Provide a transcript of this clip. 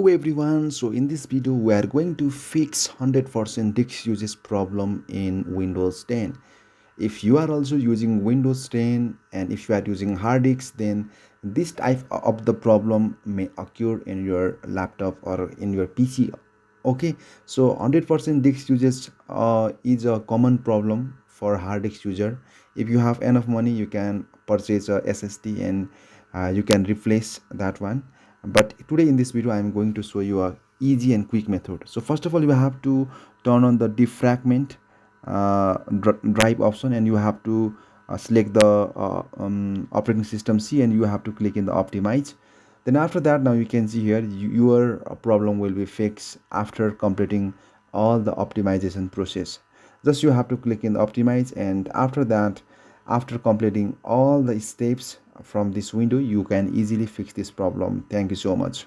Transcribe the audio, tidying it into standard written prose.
Hello everyone, so in this video we are going to fix 100% disk usage problem in Windows 10. If you are also using Windows 10 and if you are using hard disks, then this type of the problem may occur in your laptop or in your PC. Okay, so 100% disk usage is a common problem for hard disk user. If you have enough money, you can purchase a SSD and you can replace that one. But today in this video I am going to show you a easy and quick method. So first of all, you have to turn on the defragment drive option, and you have to select the operating system C, and you have to click in the optimize. Then after that, now you can see here your problem will be fixed after completing all the optimization process. Just you have to click in the optimize, and after that, after completing all the steps from this window, you can easily fix this problem. Thank you so much.